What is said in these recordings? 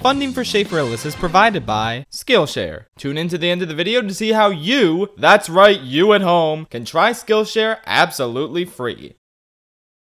Funding for Schaffrillas is provided by Skillshare. Tune in to the end of the video to see how you, that's right, you at home, can try Skillshare absolutely free.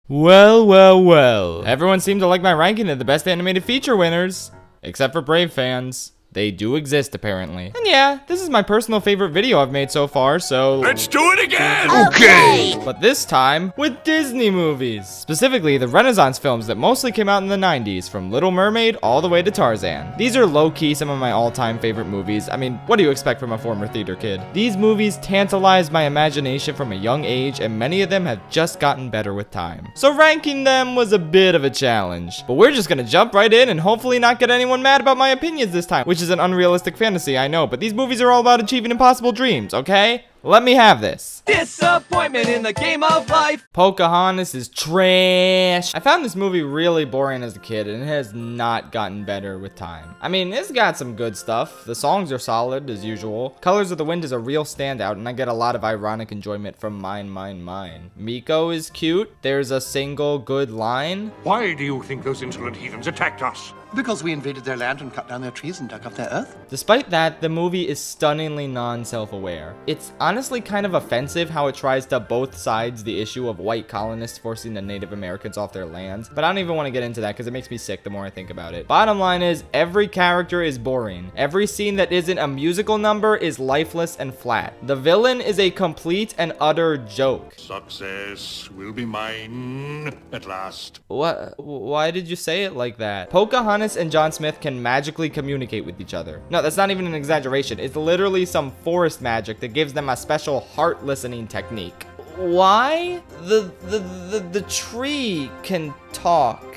Well. Everyone seemed to like my ranking of the best animated feature winners. Except for Brave fans. They do exist, apparently. And yeah, this is my personal favorite video I've made so far, so... Let's do it again! Okay! But this time, with Disney movies. Specifically, the Renaissance films that mostly came out in the 90s, from Little Mermaid all the way to Tarzan. These are low-key some of my all-time favorite movies. I mean, what do you expect from a former theater kid? These movies tantalized my imagination from a young age, and many of them have just gotten better with time. So ranking them was a bit of a challenge. But we're just gonna jump right in and hopefully not get anyone mad about my opinions this time, which is an unrealistic fantasy, I know, but these movies are all about achieving impossible dreams, okay? Let me have this. Disappointment in the game of life. Pocahontas is trash. I found this movie really boring as a kid, and it has not gotten better with time. I mean, it's got some good stuff. The songs are solid, as usual. Colors of the Wind is a real standout, and I get a lot of ironic enjoyment from Mine. Meeko is cute. There's a single good line. Why do you think those insolent heathens attacked us? Because we invaded their land and cut down their trees and dug up their earth? Despite that, the movie is stunningly non-self-aware. It's honestly kind of offensive how it tries to both sides the issue of white colonists forcing the Native Americans off their lands, but I don't even want to get into that because it makes me sick the more I think about it. Bottom line is, every character is boring. Every scene that isn't a musical number is lifeless and flat. The villain is a complete and utter joke. Success will be mine at last. What? Why did you say it like that? Pocahontas and John Smith can magically communicate with each other. No, that's not even an exaggeration. It's literally some forest magic that gives them a special heart listening technique. Why? The tree can talk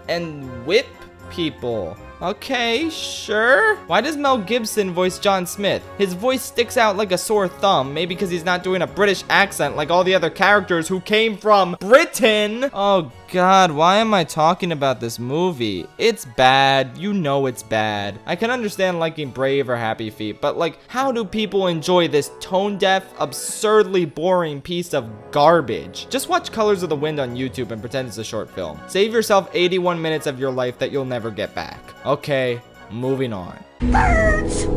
and whip people. Okay, sure. Why does Mel Gibson voice John Smith? His voice sticks out like a sore thumb, maybe because he's not doing a British accent like all the other characters who came from Britain. Oh God, why am I talking about this movie? It's bad. You know it's bad. I can understand liking Brave or Happy Feet, but like, how do people enjoy this tone-deaf, absurdly boring piece of garbage? Just watch Colors of the Wind on YouTube and pretend it's a short film. Save yourself 81 minutes of your life that you'll never get back. Okay, moving on. Birds!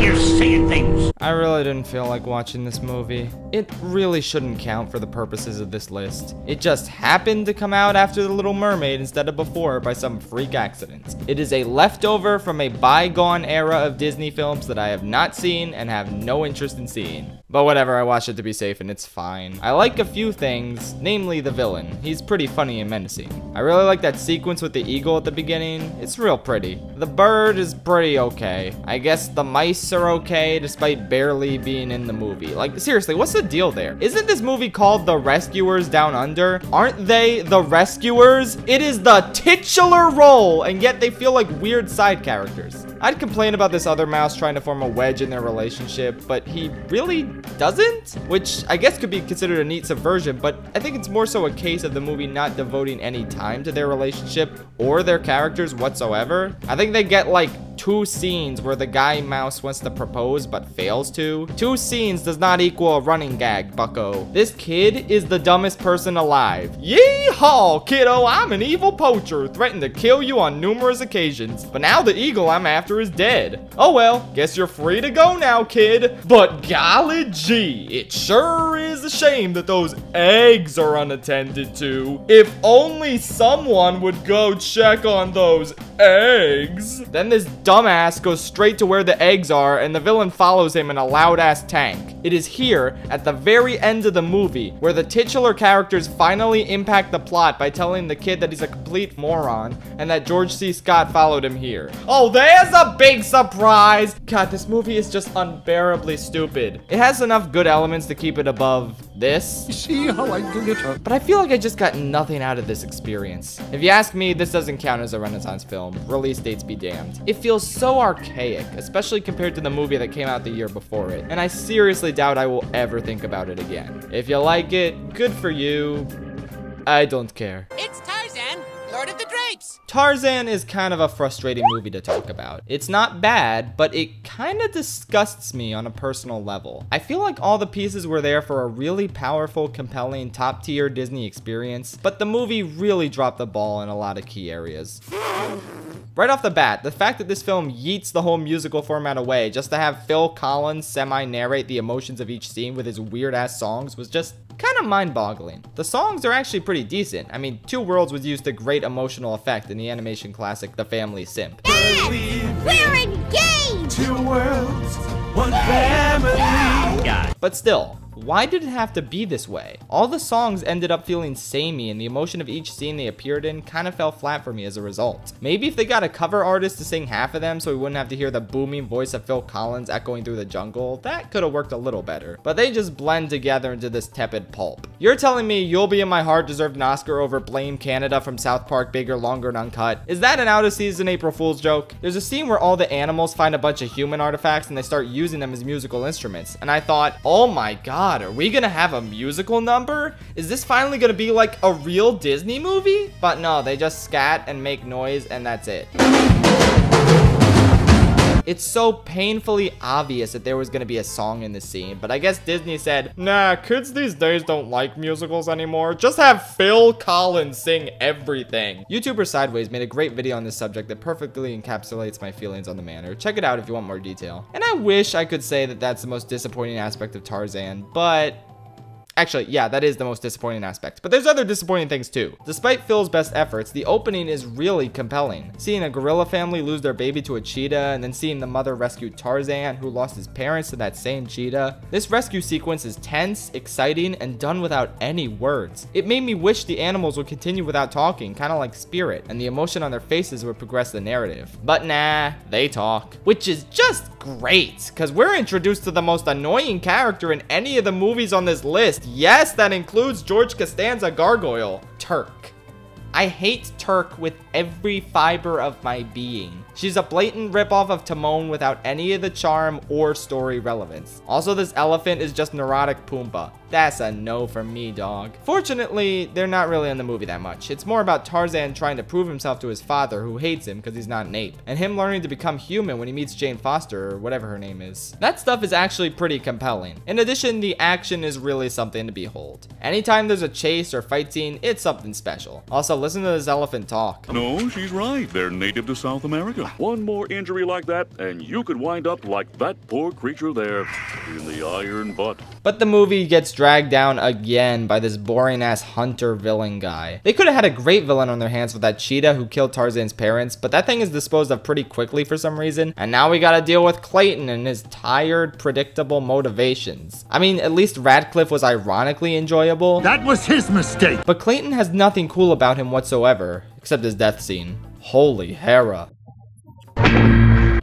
You're saying things. I really didn't feel like watching this movie. It really shouldn't count for the purposes of this list. It just happened to come out after The Little Mermaid instead of before by some freak accident. It is a leftover from a bygone era of Disney films that I have not seen and have no interest in seeing. But whatever, I watched it to be safe and it's fine. I like a few things, namely the villain. He's pretty funny and menacing. I really like that sequence with the eagle at the beginning. It's real pretty. The bird is pretty okay. I guess the mice are okay despite barely being in the movie. Like, seriously, what's the deal there? Isn't this movie called The Rescuers Down Under? Aren't they the rescuers? It is the titular role, and yet they feel like weird side characters. I'd complain about this other mouse trying to form a wedge in their relationship, but he really doesn't? Which I guess could be considered a neat subversion, but I think it's more so a case of the movie not devoting any time to their relationship or their characters whatsoever. I think they get like 2 scenes where the guy mouse wants to propose but fails to. 2 scenes does not equal a running gag, bucko. This kid is the dumbest person alive. Yeehaw, kiddo, I'm an evil poacher, threatened to kill you on numerous occasions, but now the eagle I'm after is dead. Oh well, guess you're free to go now, kid. But golly gee, it sure is a shame that those eggs are unattended to. If only someone would go check on those eggs. Then this dumbass goes straight to where the eggs are, and the villain follows him in a loud-ass tank. It is here, at the very end of the movie, where the titular characters finally impact the plot by telling the kid that he's a complete moron, and that George C. Scott followed him here. Oh, there's a big surprise! God, this movie is just unbearably stupid. It has enough good elements to keep it above this. See how I did it? But I feel like I just got nothing out of this experience. If you ask me, this doesn't count as a Renaissance film. Release dates be damned. It feels so archaic, especially compared to the movie that came out the year before it, and I seriously doubt I will ever think about it again. If you like it, good for you. I don't care. It's Tarzan, Lord of the Drapes. Tarzan is kind of a frustrating movie to talk about. It's not bad, but it kind of disgusts me on a personal level. I feel like all the pieces were there for a really powerful, compelling, top-tier Disney experience, but the movie really dropped the ball in a lot of key areas. Right off the bat, the fact that this film yeets the whole musical format away just to have Phil Collins semi-narrate the emotions of each scene with his weird-ass songs was just kind of mind-boggling. The songs are actually pretty decent. I mean, Two Worlds was used to great emotional effect in the animation classic The Family Simp. Dad, we're engaged! 2 worlds, 1 family. But still, why did it have to be this way? All the songs ended up feeling samey, and the emotion of each scene they appeared in kind of fell flat for me as a result. Maybe if they got a cover artist to sing half of them so we wouldn't have to hear the booming voice of Phil Collins echoing through the jungle, that could have worked a little better. But they just blend together into this tepid pulp. You're telling me You'll Be in My Heart deserved an Oscar over Blame Canada from South Park Bigger, Longer, and Uncut? Is that an out-of-season April Fool's joke? There's a scene where all the animals find a bunch of human artifacts and they start using them as musical instruments, and I thought, oh my god, are we gonna have a musical number? Is this finally gonna be like a real Disney movie? But no, they just scat and make noise and that's it. It's so painfully obvious that there was gonna be a song in the scene, but I guess Disney said, nah, kids these days don't like musicals anymore. Just have Phil Collins sing everything. YouTuber Sideways made a great video on this subject that perfectly encapsulates my feelings on the matter. Check it out if you want more detail. And I wish I could say that that's the most disappointing aspect of Tarzan, but actually, yeah, that is the most disappointing aspect. But there's other disappointing things too. Despite Phil's best efforts, the opening is really compelling. Seeing a gorilla family lose their baby to a cheetah, and then seeing the mother rescue Tarzan, who lost his parents to that same cheetah. This rescue sequence is tense, exciting, and done without any words. It made me wish the animals would continue without talking, kind of like Spirit, and the emotion on their faces would progress the narrative. But nah, they talk. Which is just great, because we're introduced to the most annoying character in any of the movies on this list. Yes, that includes George Costanza Gargoyle, Turk. I hate Turk with every fiber of my being. She's a blatant ripoff of Timon without any of the charm or story relevance. Also, this elephant is just neurotic Pumbaa. That's a no from me, dog. Fortunately, they're not really in the movie that much. It's more about Tarzan trying to prove himself to his father, who hates him because he's not an ape, and him learning to become human when he meets Jane Foster, or whatever her name is. That stuff is actually pretty compelling. In addition, the action is really something to behold. Anytime there's a chase or fight scene, it's something special. Also, listen to this elephant talk. No, she's right. They're native to South America. One more injury like that, and you could wind up like that poor creature there in the iron butt. But the movie gets dragged down again by this boring ass hunter villain guy. They could have had a great villain on their hands with that cheetah who killed Tarzan's parents, but that thing is disposed of pretty quickly for some reason, and now we gotta deal with Clayton and his tired, predictable motivations. I mean, at least Radcliffe was ironically enjoyable. That was his mistake. But Clayton has nothing cool about him whatsoever, except his death scene. Holy Hera.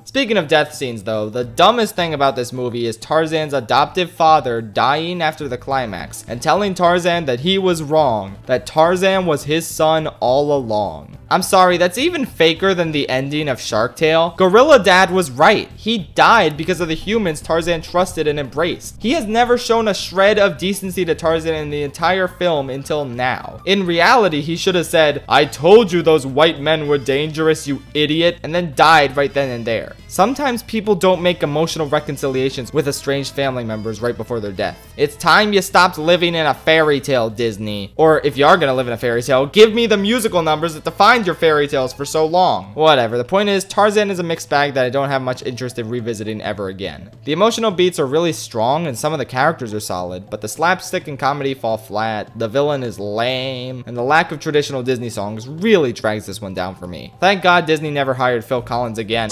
Speaking of death scenes though, the dumbest thing about this movie is Tarzan's adoptive father dying after the climax and telling Tarzan that he was wrong, that Tarzan was his son all along. I'm sorry, that's even faker than the ending of Shark Tale. Gorilla Dad was right. He died because of the humans Tarzan trusted and embraced. He has never shown a shred of decency to Tarzan in the entire film until now. In reality, he should have said, I told you those white men were dangerous, you idiot, and then died right then and there. Sometimes people don't make emotional reconciliations with estranged family members right before their death. It's time you stopped living in a fairy tale, Disney. Or if you are gonna live in a fairy tale, give me the musical numbers that defined your fairy tales for so long. Whatever, the point is, Tarzan is a mixed bag that I don't have much interest in revisiting ever again. The emotional beats are really strong and some of the characters are solid, but the slapstick and comedy fall flat, the villain is lame, and the lack of traditional Disney songs really drags this one down for me. Thank God Disney never hired Phil Collins again.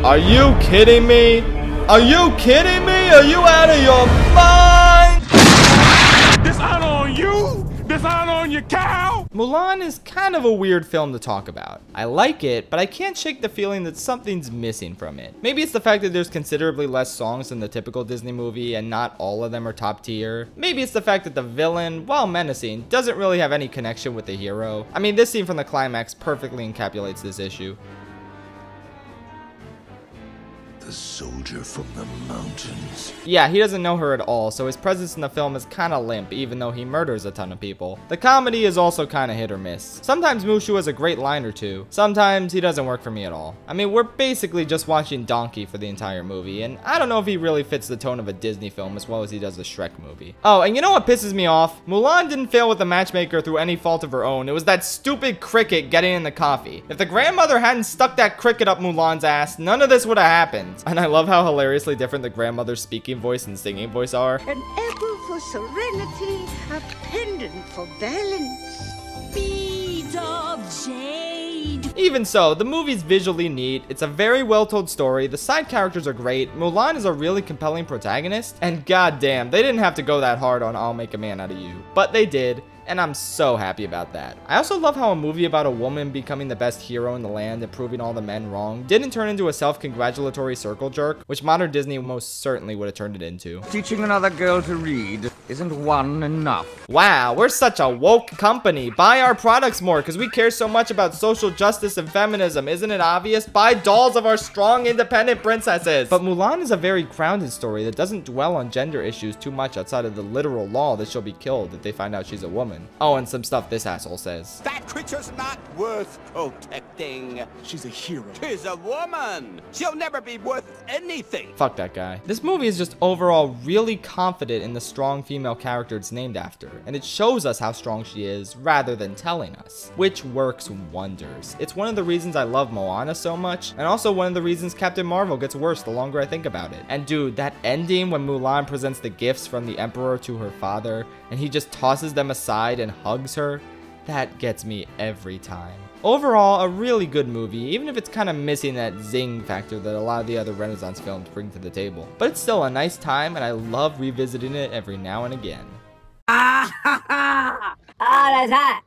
Are you kidding me? Are you kidding me? Are you out of your mind? Dishonor on you! Dishonor on your cow! Mulan is kind of a weird film to talk about. I like it, but I can't shake the feeling that something's missing from it. Maybe it's the fact that there's considerably less songs than the typical Disney movie and not all of them are top tier. Maybe it's the fact that the villain, while menacing, doesn't really have any connection with the hero. I mean, this scene from the climax perfectly encapsulates this issue. the soldier from the mountains. Yeah, he doesn't know her at all, so his presence in the film is kinda limp, even though he murders a ton of people. The comedy is also kinda hit or miss. Sometimes Mushu has a great line or two. Sometimes he doesn't work for me at all. I mean, we're basically just watching Donkey for the entire movie, and I don't know if he really fits the tone of a Disney film as well as he does the Shrek movie. Oh, and you know what pisses me off? Mulan didn't fail with the matchmaker through any fault of her own. It was that stupid cricket getting in the coffee. If the grandmother hadn't stuck that cricket up Mulan's ass, none of this would have happened. And I love how hilariously different the grandmother's speaking voice and singing voice are. An apple for serenity, a pendant for balance. Beads of jade. Even so, the movie's visually neat, it's a very well told story, the side characters are great, Mulan is a really compelling protagonist, and goddamn, they didn't have to go that hard on I'll Make a Man Out of You. But they did. And I'm so happy about that. I also love how a movie about a woman becoming the best hero in the land and proving all the men wrong didn't turn into a self-congratulatory circle jerk, which modern Disney most certainly would have turned it into. Teaching another girl to read isn't one enough. Wow, we're such a woke company. Buy our products more because we care so much about social justice and feminism. Isn't it obvious? Buy dolls of our strong, independent princesses. But Mulan is a very grounded story that doesn't dwell on gender issues too much outside of the literal law that she'll be killed if they find out she's a woman. Oh, and some stuff this asshole says. That creature's not worth protecting. She's a hero. She's a woman. She'll never be worth anything. Fuck that guy. This movie is just overall really confident in the strong female character it's named after, and it shows us how strong she is rather than telling us, which works wonders. It's one of the reasons I love Moana so much, and also one of the reasons Captain Marvel gets worse the longer I think about it. And dude, that ending when Mulan presents the gifts from the Emperor to her father, and he just tosses them aside and hugs her, that gets me every time. Overall, a really good movie, even if it's kind of missing that zing factor that a lot of the other Renaissance films bring to the table. But it's still a nice time, and I love revisiting it every now and again. Ah, that's hot.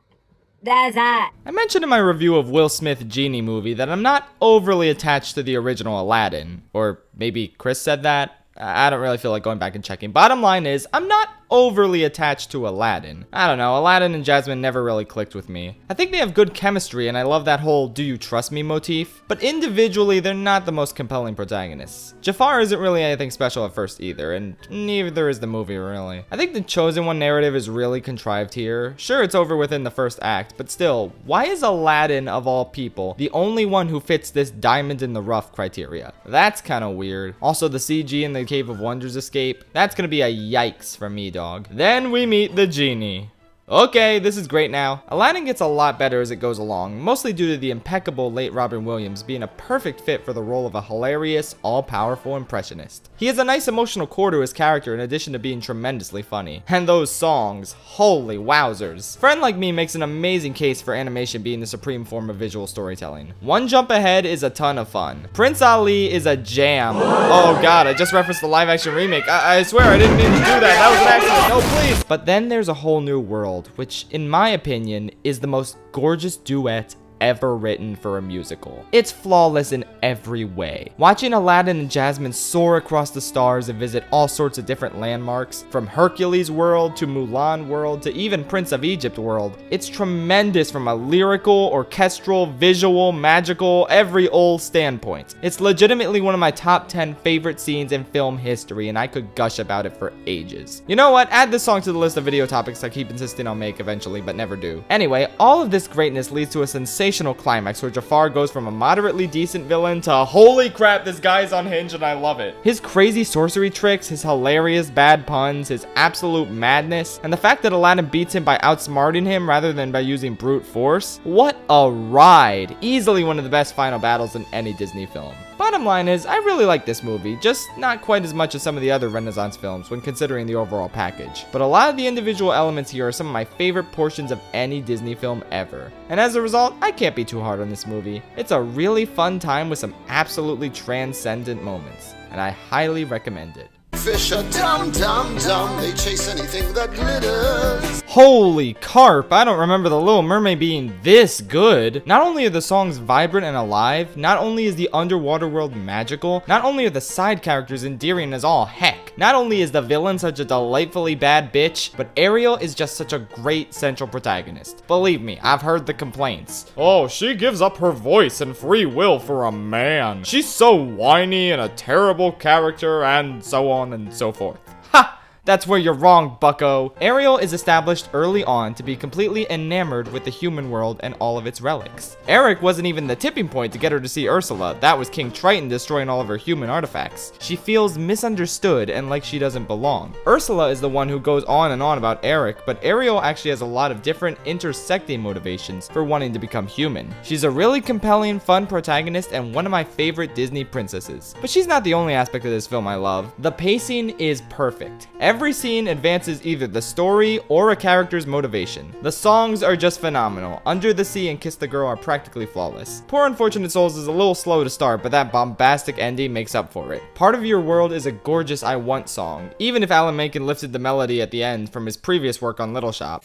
That's hot. I mentioned in my review of Will Smith's Genie movie that I'm not overly attached to the original Aladdin. Or maybe Chris said that. I don't really feel like going back and checking. Bottom line is, I'm not overly attached to Aladdin. I don't know, Aladdin and Jasmine never really clicked with me. I think they have good chemistry and I love that whole do you trust me motif, but individually they're not the most compelling protagonists. Jafar isn't really anything special at first either, and neither is the movie really. I think the Chosen One narrative is really contrived here. Sure, it's over within the first act, but still, why is Aladdin of all people the only one who fits this diamond in the rough criteria? That's kind of weird. Also, the CG in the Cave of Wonders escape, that's gonna be a yikes for me, dog. Then we meet the genie. Okay, this is great now. Aladdin gets a lot better as it goes along, mostly due to the impeccable late Robin Williams being a perfect fit for the role of a hilarious, all-powerful impressionist. He has a nice emotional core to his character in addition to being tremendously funny. And those songs, holy wowzers. Friend Like Me makes an amazing case for animation being the supreme form of visual storytelling. One Jump Ahead is a ton of fun. Prince Ali is a jam. Oh god, I just referenced the live-action remake. I swear I didn't mean to do that. That was an accident. No, please. But then there's A Whole New World, which in my opinion is the most gorgeous duet ever written for a musical. It's flawless in every way. Watching Aladdin and Jasmine soar across the stars and visit all sorts of different landmarks, from Hercules world to Mulan world to even Prince of Egypt world, it's tremendous from a lyrical, orchestral, visual, magical, every old standpoint. It's legitimately one of my top 10 favorite scenes in film history, and I could gush about it for ages. You know what? Add this song to the list of video topics I keep insisting I'll make eventually, but never do. Anyway, all of this greatness leads to a sensational climax where Jafar goes from a moderately decent villain to holy crap, this guy's unhinged and I love it. His crazy sorcery tricks, his hilarious bad puns, his absolute madness, and the fact that Aladdin beats him by outsmarting him rather than by using brute force. What a ride. Easily one of the best final battles in any Disney film. Bottom line is, I really like this movie, just not quite as much as some of the other Renaissance films when considering the overall package. But a lot of the individual elements here are some of my favorite portions of any Disney film ever. And as a result, I can't be too hard on this movie. It's a really fun time with some absolutely transcendent moments, and I highly recommend it. Fish are dumb, dumb, dumb. They chase anything that glitters. Holy carp, I don't remember the Little Mermaid being this good. Not only are the songs vibrant and alive, not only is the underwater world magical, not only are the side characters endearing as all heck, not only is the villain such a delightfully bad bitch, but Ariel is just such a great central protagonist. Believe me, I've heard the complaints. Oh, she gives up her voice and free will for a man. She's so whiny and a terrible character, and so on and so forth. Ha! That's where you're wrong, bucko. Ariel is established early on to be completely enamored with the human world and all of its relics. Eric wasn't even the tipping point to get her to see Ursula. That was King Triton destroying all of her human artifacts. She feels misunderstood and like she doesn't belong. Ursula is the one who goes on and on about Eric, but Ariel actually has a lot of different intersecting motivations for wanting to become human. She's a really compelling, fun protagonist and one of my favorite Disney princesses. But she's not the only aspect of this film I love. The pacing is perfect. Every scene advances either the story or a character's motivation. The songs are just phenomenal. Under the Sea and Kiss the Girl are practically flawless. Poor Unfortunate Souls is a little slow to start, but that bombastic ending makes up for it. Part of Your World is a gorgeous I Want song, even if Alan Menken lifted the melody at the end from his previous work on Little Shop.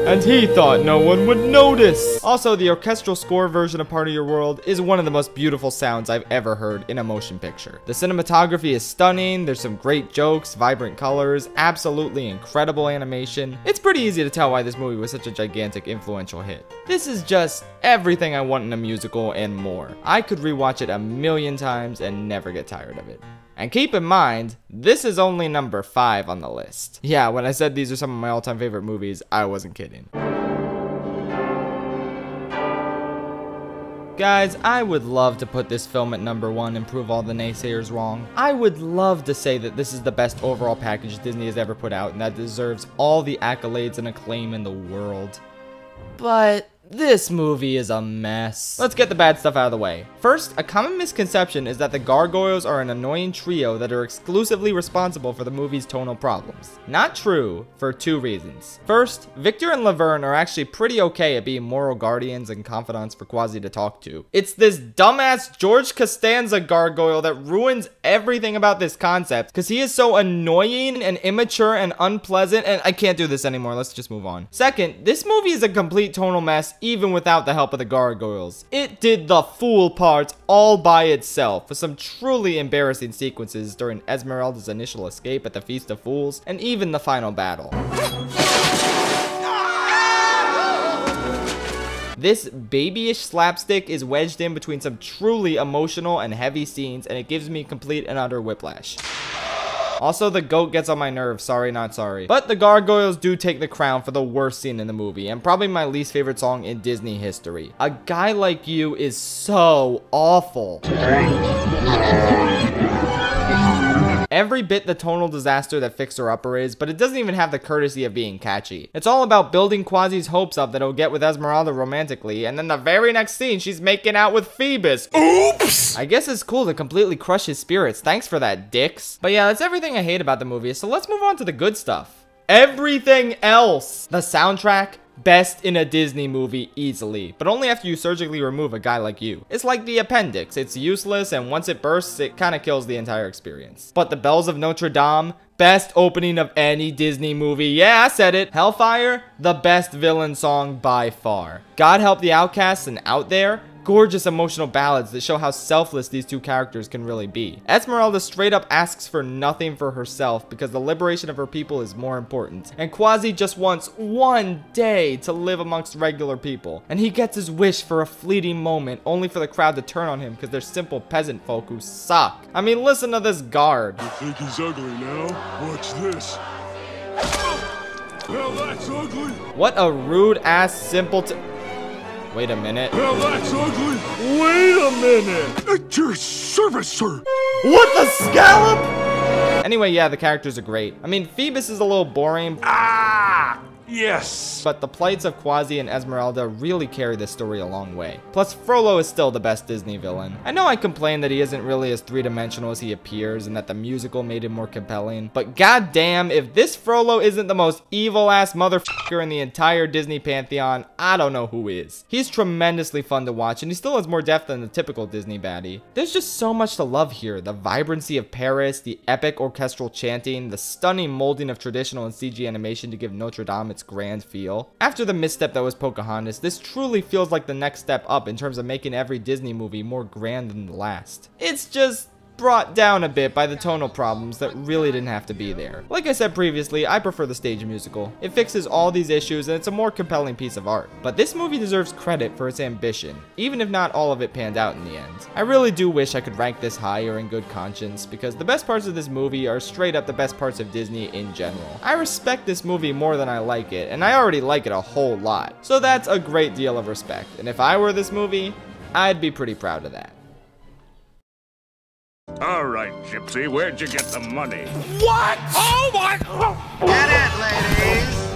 And he thought no one would notice. Also, the orchestral score version of Part of Your World is one of the most beautiful sounds I've ever heard in a motion picture. The cinematography is stunning, there's some great jokes, vibrant colors, absolutely incredible animation. It's pretty easy to tell why this movie was such a gigantic, influential hit. This is just everything I want in a musical and more. I could rewatch it a million times and never get tired of it. And keep in mind, this is only number 5 on the list. Yeah, when I said these are some of my all-time favorite movies, I wasn't kidding. Guys, I would love to put this film at number 1 and prove all the naysayers wrong. I would love to say that this is the best overall package Disney has ever put out and that deserves all the accolades and acclaim in the world. But this movie is a mess. Let's get the bad stuff out of the way. First, a common misconception is that the gargoyles are an annoying trio that are exclusively responsible for the movie's tonal problems. Not true, for 2 reasons. First, Victor and Laverne are actually pretty okay at being moral guardians and confidants for Quasi to talk to. It's this dumbass George Costanza gargoyle that ruins everything about this concept because he is so annoying and immature and unpleasant, and I can't do this anymore. Let's just move on. Second, this movie is a complete tonal mess even without the help of the gargoyles. It did the fool part all by itself, with some truly embarrassing sequences during Esmeralda's initial escape at the Feast of Fools, and even the final battle. This babyish slapstick is wedged in between some truly emotional and heavy scenes, and it gives me complete and utter whiplash. Also, the goat gets on my nerves, sorry not sorry. But the gargoyles do take the crown for the worst scene in the movie, and probably my least favorite song in Disney history. A Guy Like You is so awful. Every bit the tonal disaster that Fixer Upper is, but it doesn't even have the courtesy of being catchy. It's all about building Quasi's hopes up that he'll get with Esmeralda romantically, and then the very next scene, she's making out with Phoebus. Oops! I guess it's cool to completely crush his spirits. Thanks for that, dicks. But yeah, that's everything I hate about the movie, so let's move on to the good stuff. Everything else! The soundtrack, best in a Disney movie easily, but only after you surgically remove A Guy Like You. It's like the appendix, it's useless, and once it bursts, it kind of kills the entire experience. But the Bells of Notre Dame, best opening of any Disney movie. Yeah, I said it. Hellfire, the best villain song by far. God Help the Outcasts and Out There, gorgeous emotional ballads that show how selfless these 2 characters can really be. Esmeralda straight up asks for nothing for herself because the liberation of her people is more important. And Quasi just wants one day to live amongst regular people. And he gets his wish for a fleeting moment, only for the crowd to turn on him because they're simple peasant folk who suck. I mean, listen to this guard. You think he's ugly now? Watch this. Well, that's ugly. What a rude ass simpleton. Wait a minute. Well, that's ugly. Wait a minute. At your service, sir. What the scallop? Anyway, yeah, the characters are great. I mean, Phoebus is a little boring. Yes! But the plights of Quasi and Esmeralda really carry this story a long way. Plus, Frollo is still the best Disney villain. I know I complain that he isn't really as three-dimensional as he appears and that the musical made him more compelling, but goddamn, if this Frollo isn't the most evil-ass motherfucker in the entire Disney pantheon, I don't know who is. He's tremendously fun to watch, and he still has more depth than the typical Disney baddie. There's just so much to love here. The vibrancy of Paris, the epic orchestral chanting, the stunning molding of traditional and CG animation to give Notre Dame its grand feel. After the misstep that was Pocahontas, this truly feels like the next step up in terms of making every Disney movie more grand than the last. It's just brought down a bit by the tonal problems that really didn't have to be there. Like I said previously, I prefer the stage musical. It fixes all these issues and it's a more compelling piece of art. But this movie deserves credit for its ambition, even if not all of it panned out in the end. I really do wish I could rank this higher in good conscience, because the best parts of this movie are straight up the best parts of Disney in general. I respect this movie more than I like it, and I already like it a whole lot. So that's a great deal of respect. And if I were this movie, I'd be pretty proud of that. All right, Gypsy, where'd you get the money? What? Oh my! Get it, ladies!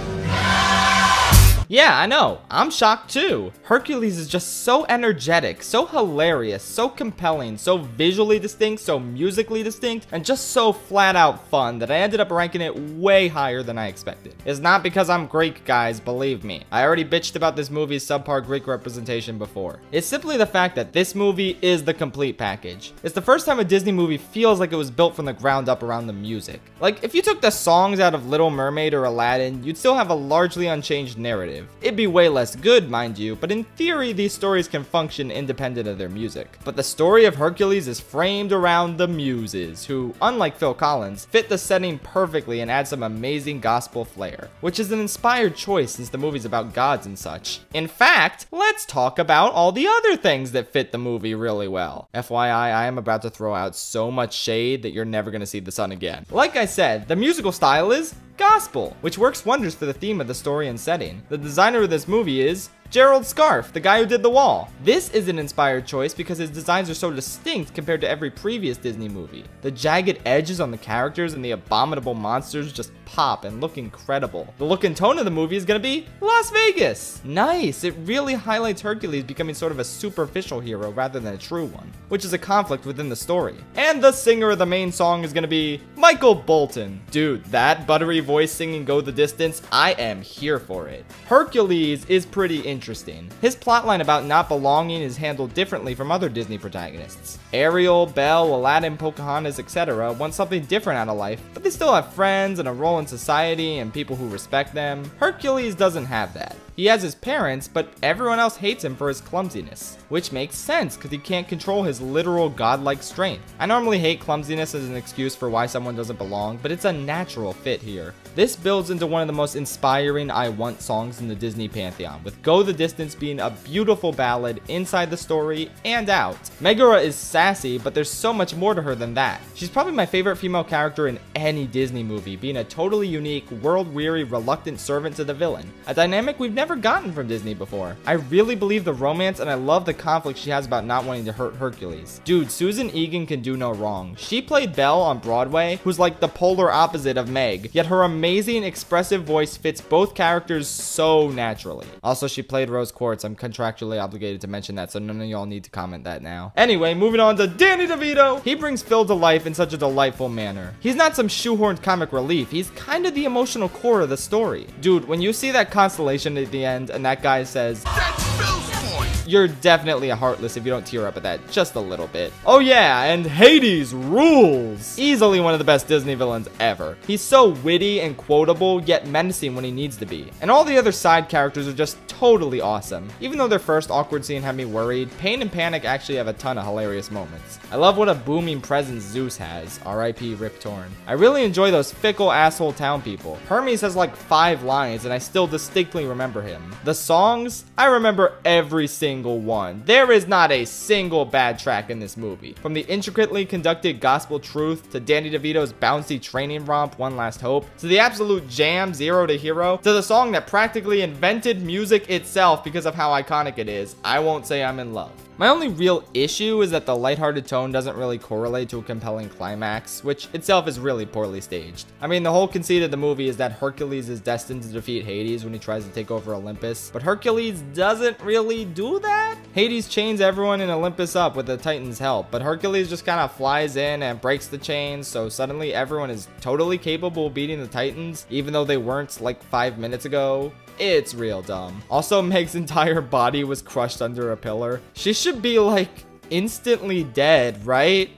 Yeah, I know. I'm shocked too. Hercules is just so energetic, so hilarious, so compelling, so visually distinct, so musically distinct, and just so flat out fun that I ended up ranking it way higher than I expected. It's not because I'm Greek, guys, believe me. I already bitched about this movie's subpar Greek representation before. It's simply the fact that this movie is the complete package. It's the first time a Disney movie feels like it was built from the ground up around the music. Like, if you took the songs out of Little Mermaid or Aladdin, you'd still have a largely unchanged narrative. It'd be way less good, mind you, but in theory, these stories can function independent of their music. But the story of Hercules is framed around the muses, who, unlike Phil Collins, fit the setting perfectly and add some amazing gospel flair, which is an inspired choice since the movie's about gods and such. In fact, let's talk about all the other things that fit the movie really well. FYI, I am about to throw out so much shade that you're never gonna see the sun again. Like I said, the musical style is gospel, which works wonders for the theme of the story and setting. The designer of this movie is Gerald Scarfe, the guy who did The Wall. This is an inspired choice because his designs are so distinct compared to every previous Disney movie. The jagged edges on the characters and the abominable monsters just pop and look incredible. The look and tone of the movie is gonna be Las Vegas. Nice, it really highlights Hercules becoming sort of a superficial hero rather than a true one, which is a conflict within the story. And the singer of the main song is gonna be Michael Bolton. Dude, that buttery voice singing Go the Distance, I am here for it. Hercules is pretty interesting. His plotline about not belonging is handled differently from other Disney protagonists. Ariel, Belle, Aladdin, Pocahontas, etc. want something different out of life, but they still have friends and a role in society and people who respect them. Hercules doesn't have that. He has his parents, but everyone else hates him for his clumsiness, which makes sense because he can't control his literal godlike strength. I normally hate clumsiness as an excuse for why someone doesn't belong, but it's a natural fit here. This builds into one of the most inspiring I Want songs in the Disney pantheon, with Go the Distance being a beautiful ballad inside the story and out. Megara is sassy, but there's so much more to her than that. She's probably my favorite female character in any Disney movie, being a totally unique, world-weary, reluctant servant to the villain, a dynamic we've never gotten from Disney before. I really believe the romance, and I love the conflict she has about not wanting to hurt Hercules. Dude, Susan Egan can do no wrong. She played Belle on Broadway, who's like the polar opposite of Meg, yet her amazing, expressive voice fits both characters so naturally. Also, she played Rose Quartz. I'm contractually obligated to mention that, so none of y'all need to comment that now. Anyway, moving on to Danny DeVito. He brings Phil to life in such a delightful manner. He's not some shoehorned comic relief. He's kind of the emotional core of the story. Dude, when you see that constellation at the end and that guy says, "That's Phil's point," you're definitely a heartless if you don't tear up at that just a little bit. Oh yeah, and Hades rules. Easily one of the best Disney villains ever. He's so witty and quotable, yet menacing when he needs to be. And all the other side characters are just totally awesome. Even though their first awkward scene had me worried, Pain and Panic actually have a ton of hilarious moments. I love what a booming presence Zeus has. R.I.P. Rip Torn. I really enjoy those fickle asshole town people. Hermes has like 5 lines and I still distinctly remember him. The songs, I remember every single one. There is not a single bad track in this movie. From the intricately conducted gospel truth to Danny DeVito's bouncy training romp One Last Hope, to the absolute jam Zero to Hero, to the song that practically invented music itself because of how iconic it is, I won't say I'm in love. My only real issue is that the lighthearted tone doesn't really correlate to a compelling climax, which itself is really poorly staged. I mean, the whole conceit of the movie is that Hercules is destined to defeat Hades when he tries to take over Olympus, but Hercules doesn't really do that. Hades chains everyone in Olympus up with the Titan's help, but Hercules just kind of flies in and breaks the chains, so suddenly everyone is totally capable of beating the Titans, even though they weren't like 5 minutes ago. It's real dumb. Also, Meg's entire body was crushed under a pillar. She should be like instantly dead, right?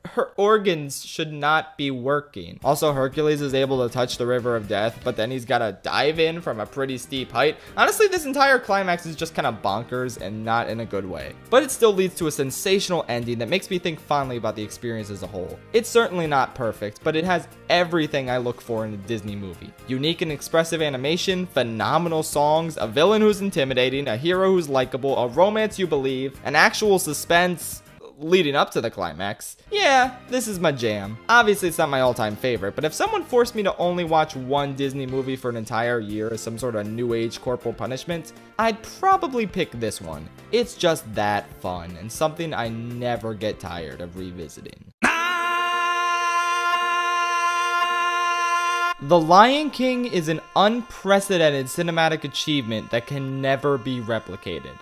Her organs should not be working. Also, Hercules is able to touch the river of death, but then he's gotta dive in from a pretty steep height. Honestly, this entire climax is just kind of bonkers and not in a good way. But it still leads to a sensational ending that makes me think fondly about the experience as a whole. It's certainly not perfect, but it has everything I look for in a Disney movie. Unique and expressive animation, phenomenal songs, a villain who's intimidating, a hero who's likable, a romance you believe, an actual suspense leading up to the climax. Yeah, this is my jam. Obviously, it's not my all-time favorite, but if someone forced me to only watch one Disney movie for an entire year as some sort of new age corporal punishment, I'd probably pick this one. It's just that fun and something I never get tired of revisiting. The Lion King is an unprecedented cinematic achievement that can never be replicated.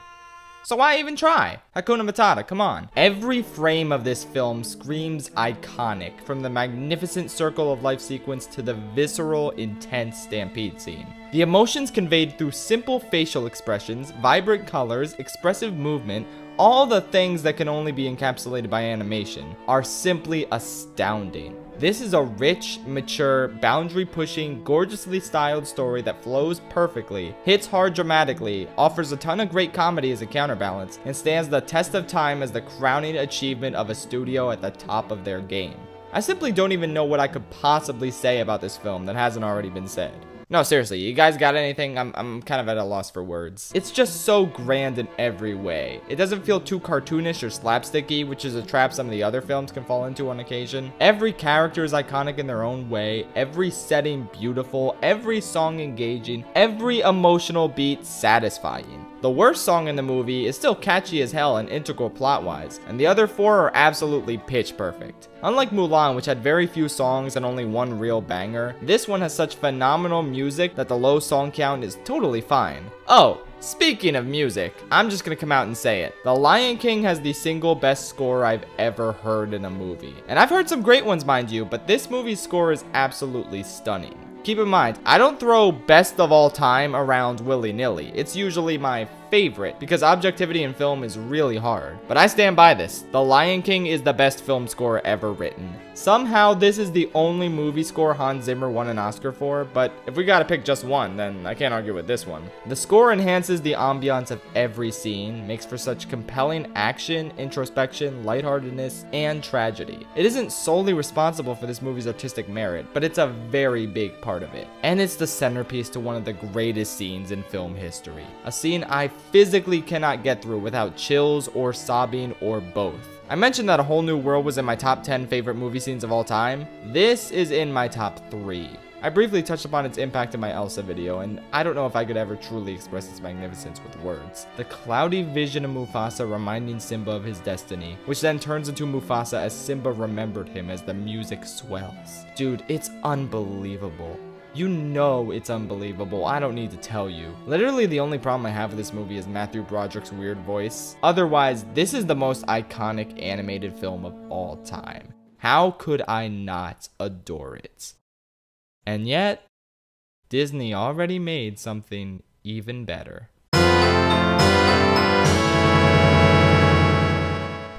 So why even try? Hakuna Matata, come on. Every frame of this film screams iconic, from the magnificent circle of life sequence to the visceral, intense stampede scene. The emotions conveyed through simple facial expressions, vibrant colors, expressive movement, all the things that can only be encapsulated by animation, are simply astounding. This is a rich, mature, boundary-pushing, gorgeously styled story that flows perfectly, hits hard dramatically, offers a ton of great comedy as a counterbalance, and stands the test of time as the crowning achievement of a studio at the top of their game. I simply don't even know what I could possibly say about this film that hasn't already been said. No, seriously, you guys got anything? I'm kind of at a loss for words. It's just so grand in every way. It doesn't feel too cartoonish or slapsticky, which is a trap some of the other films can fall into on occasion. Every character is iconic in their own way, every setting beautiful, every song engaging, every emotional beat satisfying. The worst song in the movie is still catchy as hell and integral plot-wise, and the other four are absolutely pitch perfect. Unlike Mulan, which had very few songs and only one real banger, this one has such phenomenal music that the low song count is totally fine. Oh, speaking of music, I'm just gonna come out and say it. The Lion King has the single best score I've ever heard in a movie. And I've heard some great ones, mind you, but this movie's score is absolutely stunning. Keep in mind, I don't throw best of all time around willy-nilly. It's usually my favorite, because objectivity in film is really hard. But I stand by this. The Lion King is the best film score ever written. Somehow, this is the only movie score Hans Zimmer won an Oscar for, but if we gotta pick just one, then I can't argue with this one. The score enhances the ambiance of every scene, makes for such compelling action, introspection, lightheartedness, and tragedy. It isn't solely responsible for this movie's artistic merit, but it's a very big part of it. And it's the centerpiece to one of the greatest scenes in film history. A scene I physically cannot get through without chills or sobbing or both. I mentioned that A Whole New World was in my top 10 favorite movie scenes of all time. This is in my top 3. I briefly touched upon its impact in my Elsa video, and I don't know if I could ever truly express its magnificence with words. The cloudy vision of Mufasa reminding Simba of his destiny, which then turns into Mufasa as Simba remembered him as the music swells. Dude, it's unbelievable. You know it's unbelievable, I don't need to tell you. Literally the only problem I have with this movie is Matthew Broderick's weird voice. Otherwise, this is the most iconic animated film of all time. How could I not adore it? And yet, Disney already made something even better.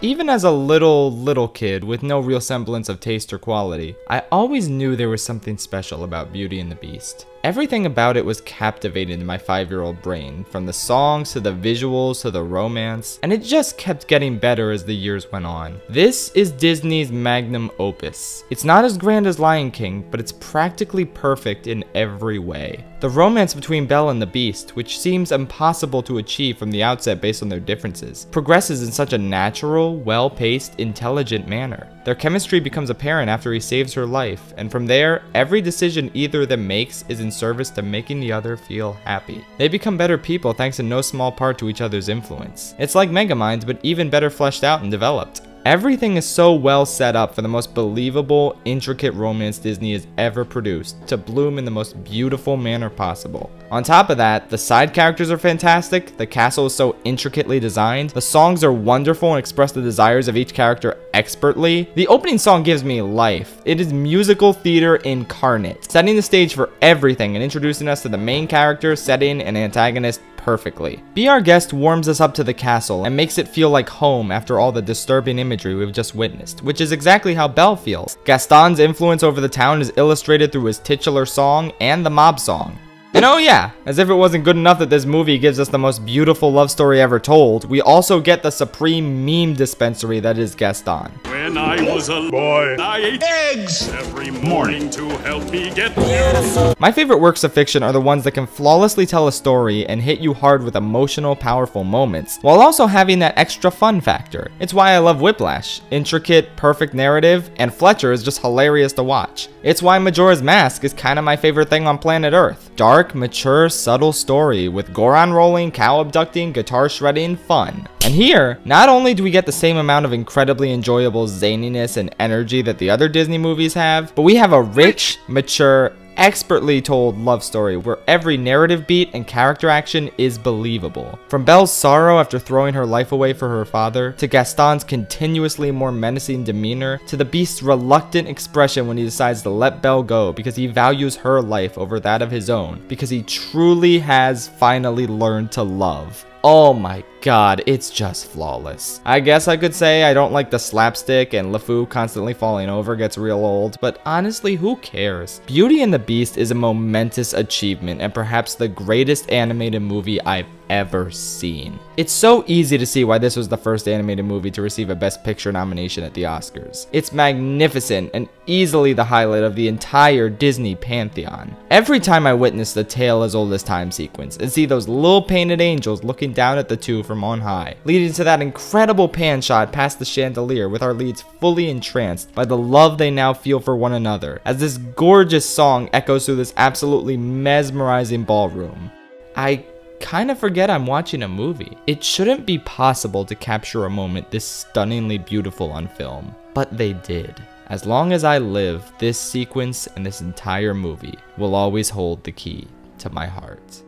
Even as a little kid with no real semblance of taste or quality, I always knew there was something special about Beauty and the Beast. Everything about it was captivating to my 5-year-old brain, from the songs to the visuals to the romance, and it just kept getting better as the years went on. This is Disney's magnum opus. It's not as grand as Lion King, but it's practically perfect in every way. The romance between Belle and the Beast, which seems impossible to achieve from the outset based on their differences, progresses in such a natural, well-paced, intelligent manner. Their chemistry becomes apparent after he saves her life, and from there, every decision either of them makes is service to making the other feel happy. They become better people thanks in no small part to each other's influence. It's like Megaminds, but even better fleshed out and developed. Everything is so well set up for the most believable, intricate romance Disney has ever produced to bloom in the most beautiful manner possible. On top of that, the side characters are fantastic, the castle is so intricately designed, the songs are wonderful and express the desires of each character expertly. The opening song gives me life. It is musical theater incarnate, setting the stage for everything and introducing us to the main character, setting, and antagonist perfectly. Be Our Guest warms us up to the castle and makes it feel like home after all the disturbing imagery we've just witnessed, which is exactly how Belle feels. Gaston's influence over the town is illustrated through his titular song and the mob song. And oh yeah, as if it wasn't good enough that this movie gives us the most beautiful love story ever told, we also get the supreme meme dispensary that is Gaston. When I was a boy, I ate eggs every morning to help me get beautiful. My favorite works of fiction are the ones that can flawlessly tell a story and hit you hard with emotional, powerful moments, while also having that extra fun factor. It's why I love Whiplash. Intricate, perfect narrative, and Fletcher is just hilarious to watch. It's why Majora's Mask is kinda my favorite thing on planet Earth. Dark, mature, subtle story with Goron rolling, cow abducting, guitar shredding, fun. And here, not only do we get the same amount of incredibly enjoyable zaniness and energy that the other Disney movies have, but we have a rich, mature, expertly told love story where every narrative beat and character action is believable. From Belle's sorrow after throwing her life away for her father, to Gaston's continuously more menacing demeanor, to the beast's reluctant expression when he decides to let Belle go because he values her life over that of his own, because he truly has finally learned to love. Oh my god, it's just flawless. I guess I could say I don't like the slapstick and LeFou constantly falling over gets real old, but honestly, who cares? Beauty and the Beast is a momentous achievement and perhaps the greatest animated movie I've ever seen. It's so easy to see why this was the first animated movie to receive a Best Picture nomination at the Oscars. It's magnificent and easily the highlight of the entire Disney pantheon. Every time I witness the tale as old as time sequence and see those little painted angels looking down at the two from on high, leading to that incredible pan shot past the chandelier with our leads fully entranced by the love they now feel for one another, as this gorgeous song echoes through this absolutely mesmerizing ballroom. I kind of forget I'm watching a movie. It shouldn't be possible to capture a moment this stunningly beautiful on film, but they did. As long as I live, this sequence and this entire movie will always hold the key to my heart.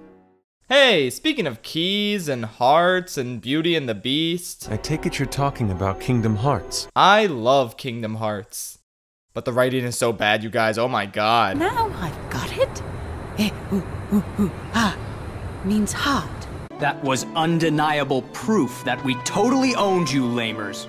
Hey, speaking of keys and hearts and Beauty and the Beast, I take it you're talking about Kingdom Hearts. I love Kingdom Hearts, but the writing is so bad, you guys. Oh my god. Now I've got it. Means heart. That was undeniable proof that we totally owned you, lamers.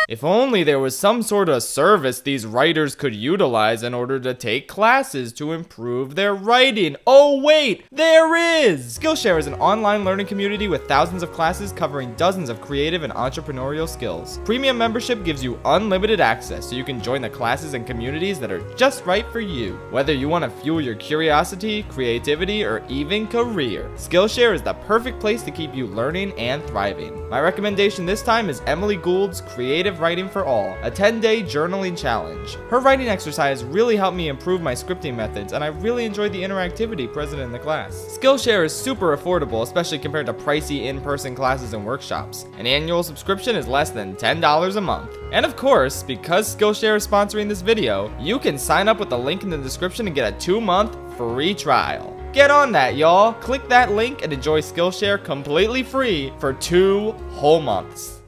If only there was some sort of service these writers could utilize in order to take classes to improve their writing. Oh wait, there is! Skillshare is an online learning community with thousands of classes covering dozens of creative and entrepreneurial skills. Premium membership gives you unlimited access so you can join the classes and communities that are just right for you. Whether you want to fuel your curiosity, creativity, or even career, Skillshare is the perfect place to keep you learning and thriving. My recommendation this time is Emily Gould's Creative Writing for All, a 10-day journaling challenge. Her writing exercise really helped me improve my scripting methods, and I really enjoyed the interactivity present in the class. Skillshare is super affordable, especially compared to pricey in-person classes and workshops. An annual subscription is less than $10 a month. And of course, because Skillshare is sponsoring this video, you can sign up with the link in the description and get a 2-month free trial. Get on that, y'all. Click that link and enjoy Skillshare completely free for 2 whole months.